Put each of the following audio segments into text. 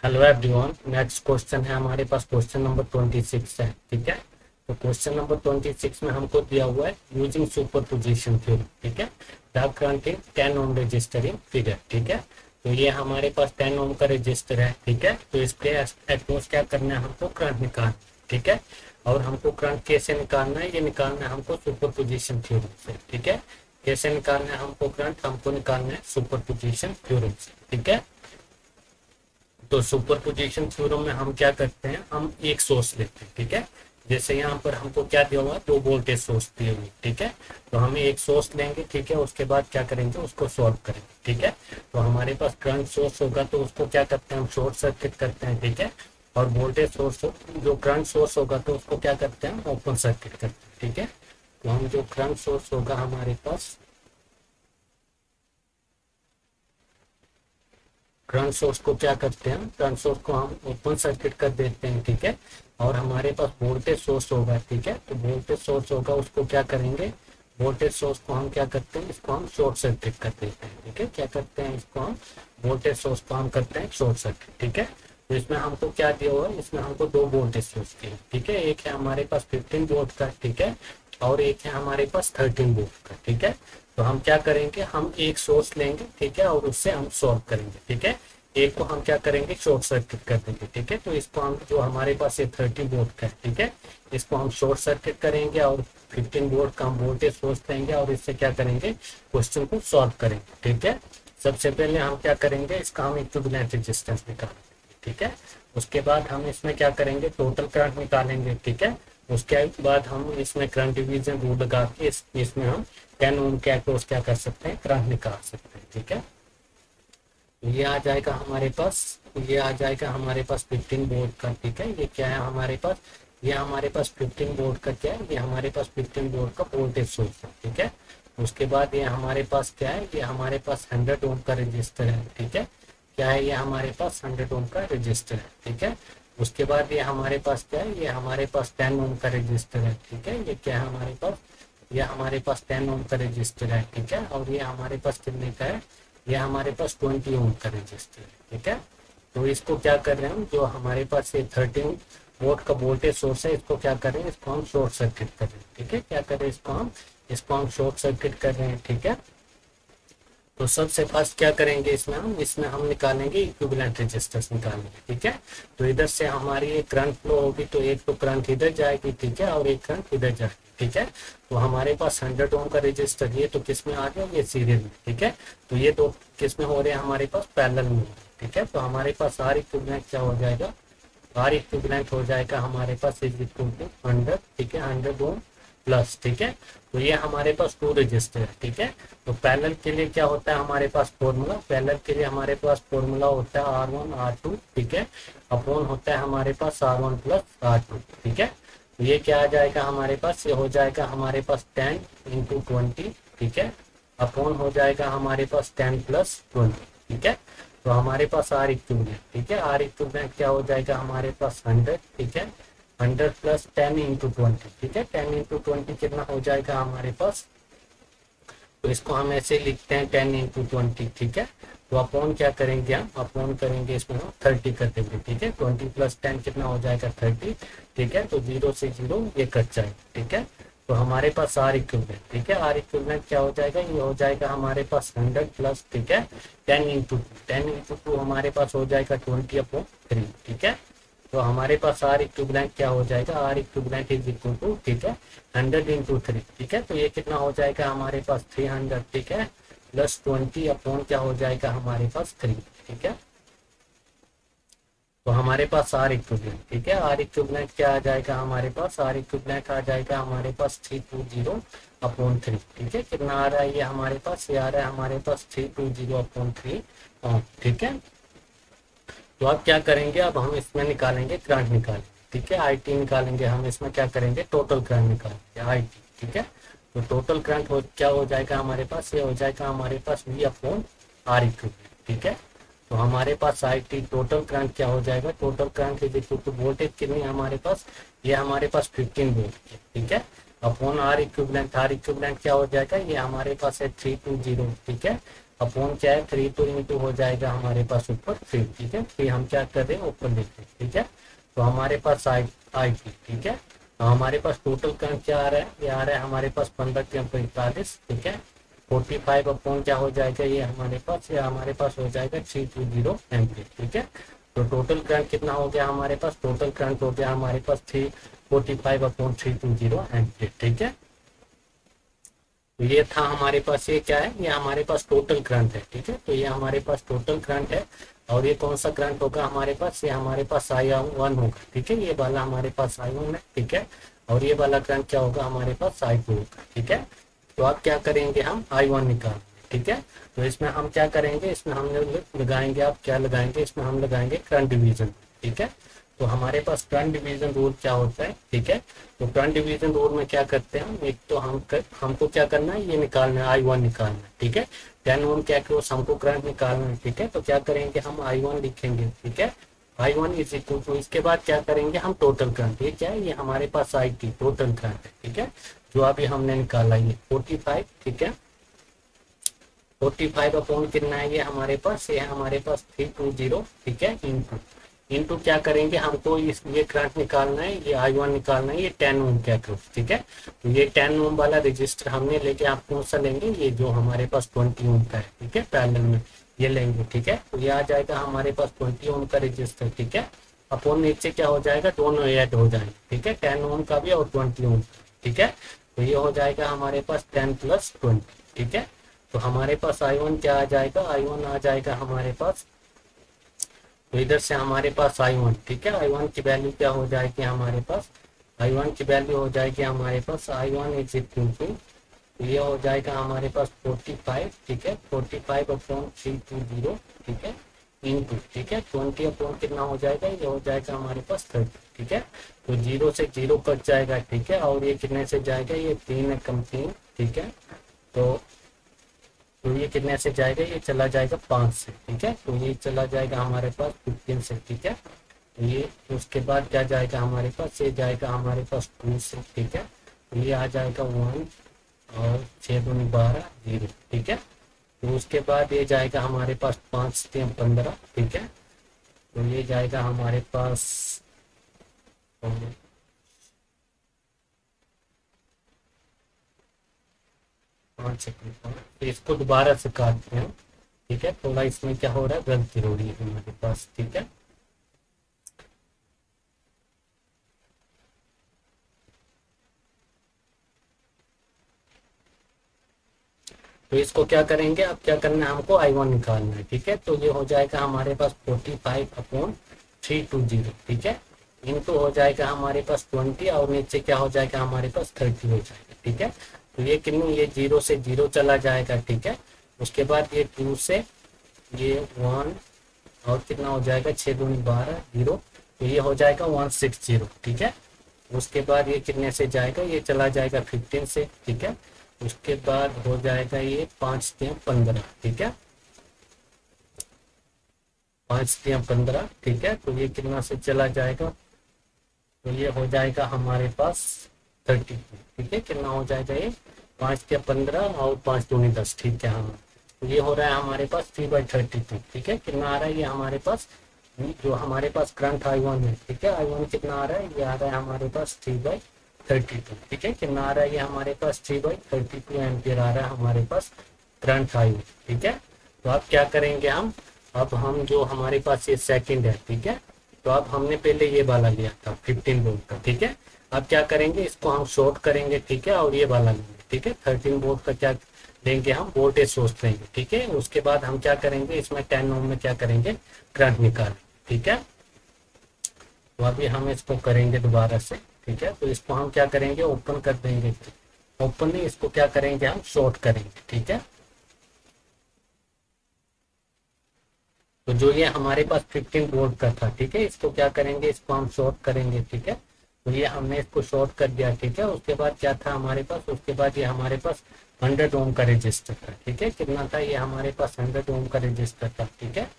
Hello everyone, next question है हमारे पास। Question number 26 है। ठीक है, तो क्वेश्चन नंबर 26 में हमको दिया हुआ है यूजिंग सुपरपोजिशन थ्योरम। ठीक है, the current in 10 ohm resistor in figure. ठीक है, तो ये हमारे पास 10 ओम का रजिस्टर है। ठीक है, तो इसके अक्रॉस क्या करना है, हमको करंट निकालना। ठीक है, और हमको करंट कैसे निकालना है, ये निकालना है हमको सुपरपोजिशन थ्योरम से। ठीक है, कैसे निकालना है हमको करंट, हमको निकालना है सुपरपोजिशन थ्योरम से। ठीक है, तो सुपरपोजिशन थ्योरम में हम क्या करते हैं, हम एक सोर्स लेते हैं। ठीक है, जैसे यहाँ पर हमको क्या दिया हुआ है, दो वोल्टेज सोर्स दिए हुए। ठीक है, तो हम एक सोर्स लेंगे। ठीक है, उसके बाद क्या करेंगे, उसको सॉल्व करेंगे। ठीक है, तो हमारे पास करंट सोर्स होगा तो उसको क्या करते हैं, हम शॉर्ट सर्किट करते हैं। ठीक है, और वोल्टेज सोर्स जो करंट सोर्स होगा तो उसको क्या करते हैं, ओपन सर्किट करते हैं। ठीक है, तो हम जो करंट सोर्स होगा हमारे पास, करंट सोर्स को क्या करते हैं, करंट सोर्स को हम ओपन सर्किट कर देते हैं। ठीक है, और हमारे पास वोल्टेज सोर्स होगा। ठीक है, तो वोल्टेज सोर्स होगा उसको क्या करेंगे, वोल्टेज सोर्स को हम क्या करते हैं, इसको हम शॉर्ट सर्किट कर देते हैं। ठीक है, क्या करते हैं, इसको हम वोल्टेज सोर्स को हम करते हैं शॉर्ट सर्किट। ठीक है, तो इसमें हमको क्या दिया हुआ है, इसमें हमको दो वोल्टेज सोर्स दिए। ठीक है, एक है हमारे पास 15 वोल्ट का। ठीक है, और एक है हमारे पास 13 वोल्ट का। ठीक है, तो हम क्या करेंगे, हम एक सोर्स लेंगे। ठीक है, और उससे हम सॉल्व करेंगे। ठीक है, एक को हम क्या करेंगे, शॉर्ट सर्किट कर देंगे। ठीक है, तो इसको हम जो हमारे पास ये 30 वोल्ट का है। ठीक है, इसको हम शॉर्ट सर्किट करेंगे और 15 वोल्ट का हम वोल्टेज सोर्स लेंगे और इससे क्या करेंगे, क्वेश्चन को सॉल्व करेंगे। ठीक है, सबसे पहले हम क्या करेंगे, इसका हम इक्विवेलेंट रेजिस्टेंस निकालेंगे। ठीक है, उसके बाद हम इसमें क्या करेंगे, टोटल करंट निकालेंगे। ठीक है, उसके बाद हम इसमें करंट डिवीजन रूल लगा के इसमें हम 10 ओम के अक्रॉस क्या कर सकते हैं, करंट निकाल सकते हैं। ठीक है, ये आ जाएगा हमारे पास, ये आ जाएगा हमारे पास 15 वोल्ट का। ठीक है, ये क्या है हमारे पास, ये हमारे पास 15 वोल्ट का क्या है, ये हमारे पास 15 वोल्ट का वोल्टेज सोर्स है। ठीक है, उसके बाद ये हमारे पास क्या है, ये हमारे पास 100 ओम का रजिस्टर है। ठीक है, क्या है, ये हमारे पास 100 ओम का रजिस्टर है। ठीक है, उसके बाद ये हमारे पास क्या है, ये हमारे पास 10 ओम का रजिस्टर है। ठीक है, ये क्या है हमारे पास, ये हमारे पास 10 ओम का रजिस्टर है। ठीक है, और ये हमारे पास कितने का है, ये हमारे पास 20 ओम का रजिस्टर है। ठीक है, तो इसको क्या कर रहे हैं हम, जो हमारे पास ये 13 वोल्ट का वोल्टेज सोर्स है, इसको क्या कर रहे हैं, इसको हम शॉर्ट सर्किट कर रहे हैं। ठीक है, क्या कर रहे हैं, इसको हम शॉर्ट सर्किट कर रहे हैं। ठीक है, तो सबसे फर्स्ट क्या करेंगे, इसमें हम निकालेंगे इक्विवेलेंट रेजिस्टेंस निकालेंगे। ठीक है, तो इधर से हमारी एक करंट फ्लो होगी, तो एक तो करंट इधर जाएगी। ठीक है, और एक करंट इधर जाएगी। ठीक है, तो हमारे पास 100 ओम का रजिस्टर, ये तो किस में आ गया, ये सीरीज में। ठीक है, तो ये दो किस में हो रहे हैं, हमारे पास पैरेलल में हो रहे हैं। ठीक है, तो हमारे पास आर इक्विवेलेंट क्या हो जाएगा, आर इक्विवेलेंट हो जाएगा हमारे पास इज इक्वल टू 100। ठीक है, 100 ओम प्लस। ठीक है, तो ये हमारे पास टू रजिस्टर है। ठीक है, तो पैरेलल के लिए क्या होता है हमारे पास फॉर्मूला, पैरेलल के लिए हमारे पास फॉर्मूला होता है R1 R2। ठीक है, अपॉन होता है हमारे पास R1 प्लस R2। ठीक है, तो ये क्या आ जाएगा हमारे पास, ये हो जाएगा हमारे पास 10 × 20। ठीक है, अपॉन हो जाएगा हमारे पास 10 प्लस 20। ठीक है, तो हमारे पास आर इक्विवेलेंट। ठीक है, आर इक्विवेलेंट क्या हो जाएगा हमारे पास 100। ठीक है, 100 प्लस 10 × 20। ठीक है, 10 × 20 कितना हो जाएगा हमारे पास, तो इसको हम ऐसे लिखते हैं 10 × 20। ठीक है, तो अपॉन क्या करेंगे, हम अपॉन करेंगे, इसमें हम 30 कर देंगे। ठीक है, 20 प्लस 10 कितना हो जाएगा 30। ठीक है, तो 0 से 0 ये कट जाएगा। ठीक है, तो हमारे पास आर इक्विवेलेंट। ठीक है, आर इक्विवेलेंट क्या हो जाएगा, ये हो जाएगा हमारे पास 100 प्लस, ठीक है, 10 × 2 हमारे पास हो जाएगा 20/3। ठीक है, तो हमारे पास आर इक्विवेलेंट क्या हो जाएगा, R equivalent is equal to, ठीक है, 100 × 3। ठीक है, तो ये कितना हो जाएगा हमारे पास 300। ठीक है, प्लस 20 अपॉन क्या हो जाएगा हमारे पास 3। ठीक है, तो हमारे पास आर इक्विवेलेंट। ठीक है, आर इक्विवेलेंट क्या आ जाएगा हमारे पास, आर इक्विवेलेंट आ जाएगा हमारे पास 320/3। ठीक है, कितना आ रहा है ये हमारे पास, ये आ रहा है हमारे पास 320/3 ओम। ठीक है, तो अब क्या करेंगे, अब हम इसमें निकालेंगे करंट निकालेंगे। ठीक है, आई टी निकालेंगे हम, इसमें क्या करेंगे, टोटल करंट निकालेंगे आई टी। ठीक है, तो टोटल करंट क्या हो जाएगा हमारे पास, ये हो जाएगा हमारे पास V/R इक्विवेलेंट। ठीक है, तो हमारे पास आई टी टोटल करंट क्या हो जाएगा, total current is equal to voltage कितनी है हमारे पास, ये हमारे पास 15 वोल्ट है। ठीक है, upon R equivalent, R equivalent क्या हो जाएगा, ये हमारे पास है 320। ठीक है, अपॉन क्या है 3 तो इंटू हो जाएगा हमारे पास ऊपर 3, ठीक है। फिर हम क्या कर रहे हैं ऊपर लिख रहे हैं, ठीक है। तो हमारे पास आई थी, ठीक है। तो हमारे पास टोटल करंट क्या आ रहा है, ये आ रहा है हमारे पास 15 ठीक है। 45 अपॉन क्या हो जाएगा ये हमारे पास, ये हमारे पास हो जाएगा 320 एम्पीयर, ठीक है। तो टोटल करंट कितना हो गया हमारे पास, टोटल करंट हो गया हमारे पास 345 अपॉन 320 एम्पीयर, ठीक है। तो ये था हमारे पास, ये क्या है, ये हमारे पास टोटल करंट है, ठीक है। तो ये हमारे पास टोटल करंट है। और ये कौन सा करंट होगा हमारे पास, ये हमारे पास I1 होगा, ठीक है। ये वाला हमारे पास I1 है, ठीक है। और ये वाला करंट क्या होगा हमारे पास I2 होगा, ठीक है। तो अब क्या करेंगे हम I1 निकालेंगे, ठीक है। तो इसमें हम क्या करेंगे, इसमें हम लगाएंगे, आप क्या लगाएंगे, इसमें हम लगाएंगे करंट डिवीजन, ठीक है। तो हमारे पास करंट डिवीजन रूल क्या होता है, ठीक है। तो करंट डिवीजन रूल में क्या करते हैं हम, एक तो हमको क्या करना है, ये निकालना है I1 निकालना है, ठीक है। 10 ओम क्या क्रॉस हमको करंट निकालना है, ठीक है। तो क्या करेंगे हम I1 लिखेंगे, ठीक है। I1 इज इक्वल टू, इसके बाद क्या करेंगे हम टोटल करंट, ये क्या है, ये हमारे पास IT टोटल करंट है, ठीक है। जो अभी हमने निकाला ये 45, ठीक है। 45 अपॉन कितना है ये हमारे पास, ये है हमारे पास 320, ठीक है। इंटू क्या करेंगे, हमको इस ये करंट निकालना है, ये I1 निकालना है, ये 10 ओम के अक्रॉस, ठीक है। तो ये 10 ओम वाला रजिस्टर हमने लेके, आप कौन सा लेंगे, ये जो हमारे पास 20 ओम का है, ठीक है, पैरेलल में ये लेंगे, ठीक है। तो ये आ जाएगा हमारे पास 20 ओम का रजिस्टर, ठीक है। अपॉन नीचे क्या हो जाएगा, दोनों ऐड हो जाएंगे, ठीक है, 10 ओम का भी और 20 ओम का, ठीक है। तो ये हो जाएगा हमारे पास 10 + 20, ठीक है। तो हमारे पास I1 क्या आ जाएगा, I1 आ जाएगा हमारे पास, तो इधर से हमारे पास I1, ठीक है। I1 की वैल्यू क्या हो जाएगी हमारे पास, I1 की वैल्यू हो जाएगी हमारे पास I1 इज इक्वल टू, ये हो जाएगा हमारे पास 45, ठीक है। 45 अपॉन 320, ठीक है, इंटू, ठीक है, 20 अपॉन कितना हो जाएगा, ये हो जाएगा हमारे पास 30, ठीक है। तो 0 से 0 कट जाएगा, ठीक है। और ये कितने से जाएगा, ये 3 कम 3, ठीक है। तो ये कितने से जाएगा, ये चला जाएगा 5 से, ठीक है। तो ये चला जाएगा हमारे पास 15 से, ठीक है। तो ये उसके बाद क्या जाएगा हमारे पास, ये जाएगा हमारे पास 2 से, ठीक है। तो ये आ जाएगा 1 और 6 दूनी 12 0, ठीक है। तो उसके बाद ये जाएगा हमारे पास 5 3 15, ठीक है। तो ये जाएगा हमारे पास 5 सेकंड, तो इसको दोबारा से काटते हैं, ठीक है। थोड़ा इसमें क्या हो रहा है, गलती हो रही है हमारे पास, ठीक है। तो इसको क्या करेंगे, अब क्या करना है, हमको I1 निकालना है, ठीक है। तो ये हो जाएगा हमारे पास 45 अपॉन 320, ठीक है। इनटू हो जाएगा हमारे पास 20 और नीचे क्या हो जाएगा हमारे पास 30 हो जाएगा, ठीक है। तो ये कितनी, ये 0 से 0 चला जाएगा, ठीक है। उसके बाद ये 2 से ये 1 और कितना हो जाएगा 6 दूनी 12 0, तो ये हो जाएगा 160, ठीक है। उसके बाद ये कितने से जाएगा, ये चला जाएगा 15 से, ठीक है। उसके बाद हो जाएगा ये 5 3 15, ठीक है, 5 3 15, ठीक है। तो ये कितना से चला जाएगा, तो ये हो जाएगा हमारे पास 30, ठीक है। कितना हो जाएगा ये 5 3 15 और 5 दूनी 10, ठीक है। हाँ, तो ये हो रहा है हमारे पास 3/32, ठीक है। कितना आ रहा है ये हमारे पास, जो हमारे पास करंट I1 है, ठीक है। I1 कितना आ रहा है, ये आ रहा है हमारे पास 3/32, ठीक है। कितना आ रहा है ये हमारे पास 3/32 एम्पियर आ रहा है हमारे पास करंट I1, ठीक है। तो अब क्या करेंगे हम, अब हम जो हमारे पास ये सेकंड है, ठीक है। तो अब हमने पहले ये वाला लिया था 15 वोल्ट का, ठीक है। अब क्या करेंगे, इसको हम शॉर्ट करेंगे, ठीक है, और ये वाला लेंगे, ठीक है। 13 वोल्ट का क्या लेंगे हम, वोल्टेज सोर्स लेंगे, ठीक है। उसके बाद हम क्या करेंगे, इसमें 10 ओम में क्या करेंगे, करंट निकालेंगे, ठीक है। तो अभी हम इसको करेंगे दोबारा से, ठीक है। तो इसको हम क्या करेंगे, ओपन कर देंगे, ओपन नहीं, इसको क्या करेंगे हम शॉर्ट करेंगे, ठीक है। तो जो ये हमारे पास 15 वोल्ट का था, ठीक है, इसको क्या करेंगे, इसको हम शॉर्ट करेंगे, ठीक है। तो ये हमने इसको शॉर्ट कर दिया, ठीक है। उसके बाद क्या था हमारे पास, उसके बाद ये हमारे पास 100 ओम का रजिस्टर था, ठीक है। कितना था ये हमारे पास 100 ओम का रजिस्टर था, ठीक है।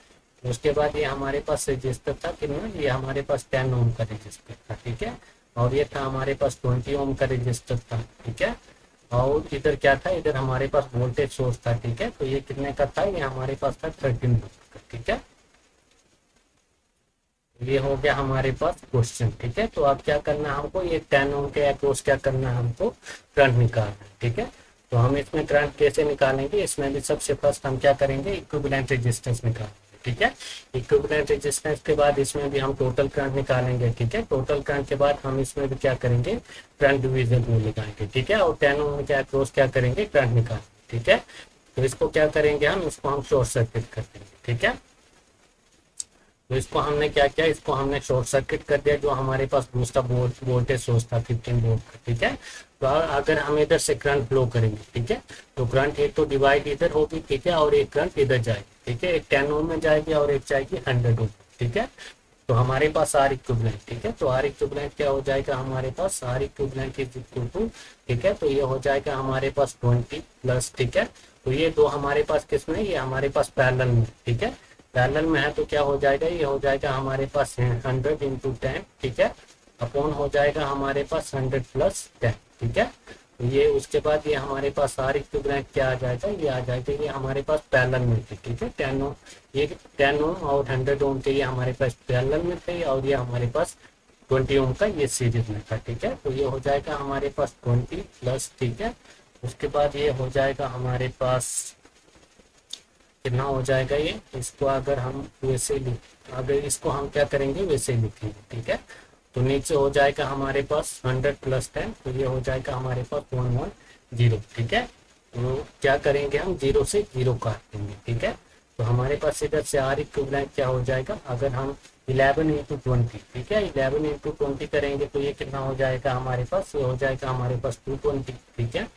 उसके बाद ये हमारे पास रजिस्टर था कितना, ये हमारे पास 10 ओम का रजिस्टर था, ठीक है। और ये था हमारे पास 20 ओम का रजिस्टर था, ठीक है। और इधर क्या था, इधर हमारे पास वोल्टेज सोर्स था, ठीक है। तो ये कितने का था, ये हमारे पास था 13 वोल्ट का, ठीक है। ये हो गया हमारे पास क्वेश्चन, ठीक है। तो अब क्या करना है हमको, ये 10 ओम के अक्रॉस क्या करना है हमको, करंट निकालना है, ठीक है। तो हम इसमें करंट कैसे निकालेंगे, इसमें भी सबसे फर्स्ट हम क्या करेंगे, इक्विवेलेंट रेजिस्टेंस निकालेंगे, ठीक है। इक्विवेलेंट रेजिस्टेंस के बाद इसमें भी हम टोटल करंट निकालेंगे, ठीक है। टोटल करंट के बाद हम इसमें भी क्या करेंगे, करंट डिवीजन रूल लगाएंगे, ठीक है। और 10 ओम के अक्रॉस क्या करेंगे, करंट निकालेंगे, ठीक है। तो इसको क्या करेंगे हम, इसको हम शॉर्ट सर्किट कर देंगे, ठीक है। तो इसको हमने क्या किया, इसको हमने शॉर्ट सर्किट कर दिया, जो हमारे पास दूसरा वोल्टेज सोर्स था 15 वोल्ट का, ठीक है। तो अगर हम इधर से करंट फ्लो करेंगे, ठीक है, तो करंट एक तो डिवाइड इधर होगी, ठीक है, और एक करंट इधर जाएगी, ठीक है। एक 10 ओम में जाएगी और एक जाएगी 100 ओम, ठीक है। तो हमारे पास आर इक्विवेलेंट, ठीक है। तो आर इक्विवेलेंट क्या हो जाएगा हमारे पास, R equivalent is equal to, ठीक है। तो ये हो जाएगा हमारे पास 20 प्लस, ठीक है। तो ये दो हमारे पास किसमें, ये हमारे पास पैरेलल में, ठीक है। पैरेलल में है तो क्या हो जाएगा, ये हो जाएगा हमारे पास 100 इंटू 10, ठीक है, अपॉन हो जाएगा हमारे पास 100 प्लस 10, ठीक है। तो ये उसके बाद ये हमारे पास आर इक्विवेलेंट क्या आ जाएगा, ये आ जाएगा, ये हमारे पास पैरेलल में थे, ठीक है। 10 ओम, ये 10 ओम और 100 ओम के ये हमारे पास पैरेलल में थे, और ये हमारे पास 20 ओम का ये सीरीज में था, ठीक है। तो ये हो जाएगा हमारे पास 20 प्लस, ठीक है। उसके बाद ये हो जाएगा हमारे पास कितना हो जाएगा, ये इसको अगर हम वैसे लिख, अगर इसको हम क्या करेंगे वैसे लिखेंगे, ठीक है। तो नीचे हो जाएगा हमारे पास 100 प्लस 10, तो ये हो जाएगा हमारे पास 110, ठीक है। तो क्या करेंगे हम, जीरो से जीरो काट देंगे, ठीक है। तो हमारे पास इधर से आर इक्विवेलेंट क्या हो जाएगा, अगर हम 11 इंटू 20, ठीक है, 11 इंटू 20 करेंगे तो ये कितना हो जाएगा हमारे पास, ये हो जाएगा हमारे पास 220, ठीक है।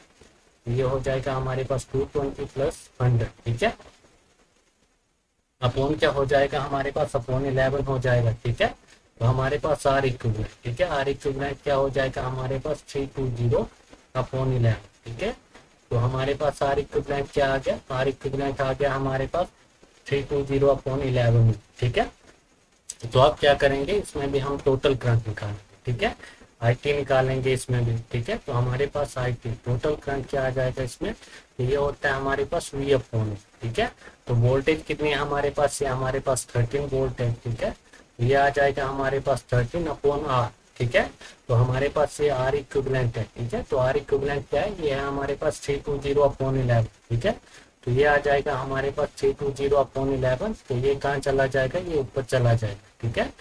ये हो जाएगा हमारे पास 220 प्लस 100, ठीक है। अपॉन क्या हो जाएगा हमारे पास, अपॉन 11 हो जाएगा, ठीक है। तो हमारे पास आर इक्विवेलेंट, ठीक है, आर इक्विवेलेंट क्या हो जाएगा हमारे पास 320 अपॉन 11, ठीक है। तो हमारे पास आर इक्विवेलेंट क्या आ गया, आर इक्विवेलेंट आ गया हमारे पास 320 अपॉन 11, ठीक है। तो अब क्या करेंगे, इसमें भी हम टोटल करंट निकालेंगे, ठीक है, आई टी निकालेंगे इसमें भी, ठीक है। तो हमारे पास आई टी टोटल करंट क्या आ जाएगा इसमें, तो ये होता है हमारे पास वी अपॉन, ठीक है। तो वोल्टेज कितनी है हमारे पास, ये हमारे पास 13 वोल्ट है, ठीक है। ये आ जाएगा हमारे पास 13 अपॉन आर, ठीक है। तो हमारे पास ये आर इक्विवेलेंट है, ठीक है। तो आर इक्विवेलेंट क्या है, ये है हमारे पास 320 अपॉन 11, ठीक है। तो ये आ जाएगा हमारे पास 320 अपॉन 11, तो ये कहाँ चला जाएगा, ये ऊपर चला जाएगा, ठीक है।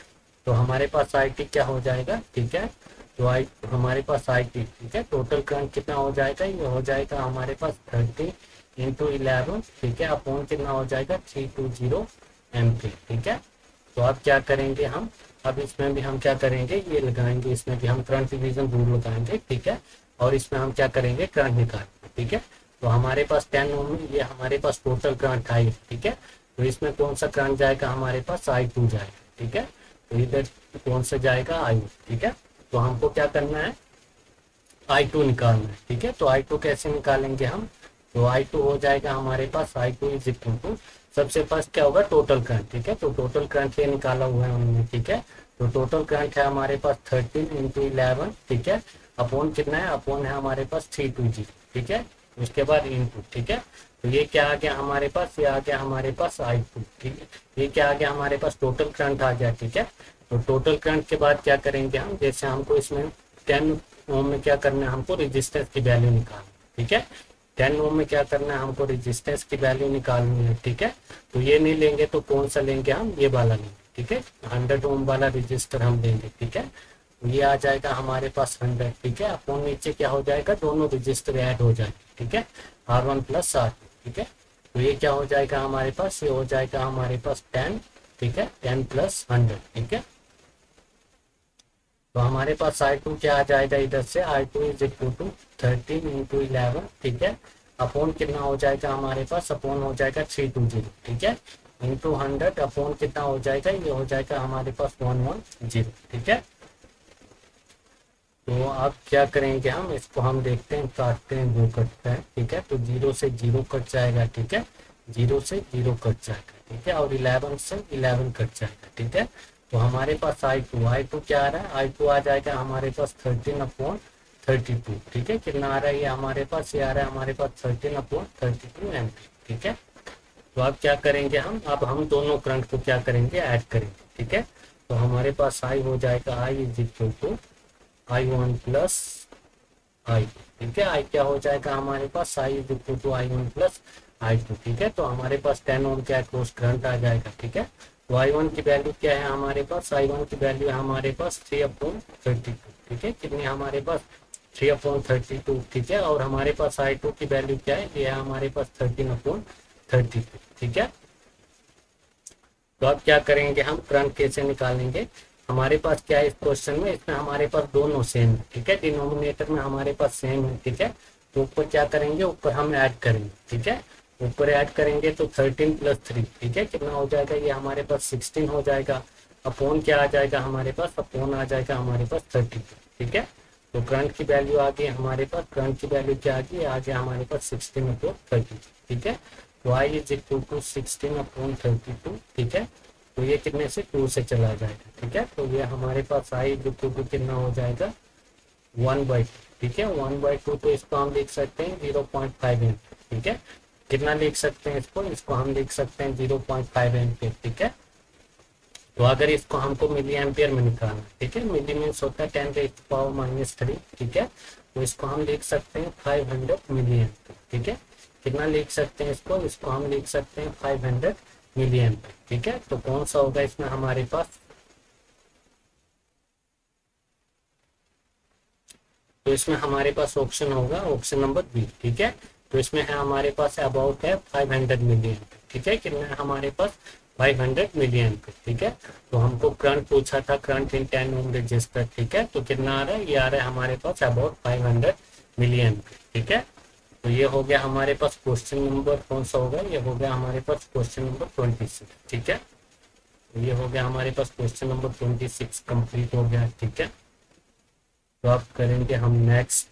तो हमारे पास आई टी क्या हो जाएगा, ठीक है। तो आई हमारे पास आई टी, ठीक है, टोटल करंट कितना हो जाएगा, ये हो जाएगा हमारे पास 30 इंटू 11, ठीक है, अपॉन कितना हो जाएगा 320 एम्पीयर, ठीक है। तो अब क्या करेंगे हम, अब इसमें भी हम क्या करेंगे, ये लगाएंगे, इसमें भी हम करंट डिवीजन रूल लगाएंगे, ठीक है। और इसमें हम क्या करेंगे, करंट निकालेंगे, ठीक है। तो हमारे पास 10 ओम में ये हमारे पास टोटल करंट आई, ठीक है। तो इसमें कौन सा करंट जाएगा हमारे पास, I2 जाएगा, ठीक है। तो इधर कौन सा जाएगा, I, ठीक है। तो हमको क्या करना है, I2 निकालना है, ठीक है। तो I2 कैसे निकालेंगे हम, तो I2 हो जाएगा हमारे पास, I2 इज इक्वल टू, सबसे फर्स्ट क्या होगा टोटल करंट, ठीक है। तो टोटल करंट ये निकाला हुआ है हमने, ठीक है। तो टोटल करंट है हमारे पास 13 इंटू 11, ठीक है, अपॉन कितना है, अपॉन है हमारे पास 320, ठीक है। उसके बाद इनटू, ठीक है। तो ये क्या आ गया हमारे पास, ये आ गया हमारे पास I2, ठीक है। ये क्या आ गया हमारे पास, टोटल करंट आ गया, ठीक है। तो टोटल करंट के बाद क्या करेंगे हम, जैसे हमको इसमें 10 ओम में क्या करना है, हमको रेजिस्टेंस की वैल्यू निकालना, ठीक है। 10 ओम में क्या करना है, हमको रेजिस्टेंस की वैल्यू निकालनी है, ठीक है। तो ये नहीं लेंगे तो कौन सा लेंगे हम, ये वाला लेंगे, ठीक है। 100 ओम वाला रजिस्टर हम लेंगे, ठीक है। ये आ जाएगा हमारे पास 100, ठीक है। अपॉन नीचे क्या हो जाएगा, दोनों रजिस्टर ऐड हो जाएंगे, ठीक है, R1 प्लस R2, ठीक है। तो ये क्या हो जाएगा हमारे पास, ये हो जाएगा हमारे पास 10, ठीक है, 10 प्लस 100, ठीक है। तो हमारे पास I2 क्या आ जाएगा, इधर से I2 is equal to 13 into 11, ठीक है, अपॉन कितना हो जाएगा हमारे पास, अपॉन हो जाएगा 320, ठीक है, इंटू 100, अपॉन कितना हो जाएगा, ये हो जाएगा हमारे पास 110, ठीक है। तो अब क्या करेंगे हम, इसको हम देखते हैं, काटते हैं, जो कटता है, ठीक है। तो 0 से 0 कट जाएगा, ठीक है, 0 से 0 कट जाएगा, ठीक है, और 11 से 11 कट जाएगा, ठीक है। तो हमारे पास I2 क्या आ रहा है, I2 आ जाएगा हमारे पास 13 अपॉन 32, ठीक है। कितना आ रहा है ये हमारे पास, ये आ रहा है हमारे पास 13/32 एम्पीयर, ठीक है। तो अब क्या करेंगे हम, अब हम दोनों करंट को क्या करेंगे, ऐड करेंगे, ठीक है। तो हमारे पास आई हो जाएगा, I is equal to I1 plus I2, ठीक है। आई क्या हो जाएगा हमारे पास, I is equal to I1 plus I2, ठीक है। तो हमारे पास 10 ओम क्या क्लोज करंट आ जाएगा, ठीक है। तो I1 की वैल्यू क्या है हमारे पास, I1 की वैल्यू है हमारे पास 3/32, ठीक है। कितनी हमारे पास 3/32, ठीक है। और हमारे पास I2 की वैल्यू क्या है, ये है हमारे पास 13/32, ठीक है। तो अब क्या करेंगे हम, करंट कैसे निकालेंगे। हमारे पास क्या है इस क्वेश्चन में, इसमें हमारे पास दोनों सेम है, ठीक है। डिनोमिनेटर में हमारे पास सेम है, ठीक है। तो ऊपर क्या करेंगे, ऊपर हम ऐड करेंगे, ठीक है। ऊपर ऐड करेंगे तो 13 + 3, ठीक है। कितना हो जाएगा, ये हमारे पास 16 हो जाएगा। अपॉन क्या आ जाएगा हमारे पास, अपॉन आ जाएगा हमारे पास 32, ठीक है। तो करंट की वैल्यू आ गई हमारे पास, करंट की वैल्यू क्या आ गई, आ गया हमारे पास 16/32, ठीक है। तो आई इज इक्वल टू 16/32, ठीक है। तो ये कितने से, 2 से चला जाएगा, ठीक है। तो ये हमारे पास आई इज इक्वल टू कितना हो जाएगा, 1/2, ठीक है। 1/2 तो इसको हम लिख सकते हैं 0.5 एम्पियर, ठीक है। कितना लिख सकते हैं इसको हम लिख सकते हैं 0.5 एम्पियर, ठीक है। तो अगर इसको हमको मिली एम्पियर में निकालना, ठीक है। मिली मीन्स होता है 10⁻⁻3, ठीक है। तो इसको हम लिख सकते हैं 500 मिली एम्पियर, ठीक है। कितना लिख सकते हैं इसको हम लिख सकते हैं 500 मिली एम्पियर, ठीक है। तो कौन सा होगा इसमें हमारे पास, तो इसमें हमारे पास ऑप्शन होगा ऑप्शन नंबर बी, ठीक है। तो इसमें है हमारे पास अबाउट है 500 मिली एम्पियर, ठीक है। कितना है हमारे पास 500 मिली एम्पियर, ठीक है। तो हमको करंट पूछा था, करंट इन 10 ओम रजिस्टर, ठीक है। तो कितना आ रहा है, ये आ रहा है हमारे पास अबाउट 500 मिली एम्पियर, ठीक है। तो ये हो गया हमारे पास क्वेश्चन नंबर, कौन सा होगा, ये हो गया हमारे पास क्वेश्चन नंबर 26, ठीक है। तो ये हो गया हमारे पास क्वेश्चन नंबर 26 कंप्लीट हो गया, ठीक है। तो अब करेंगे हम नेक्स्ट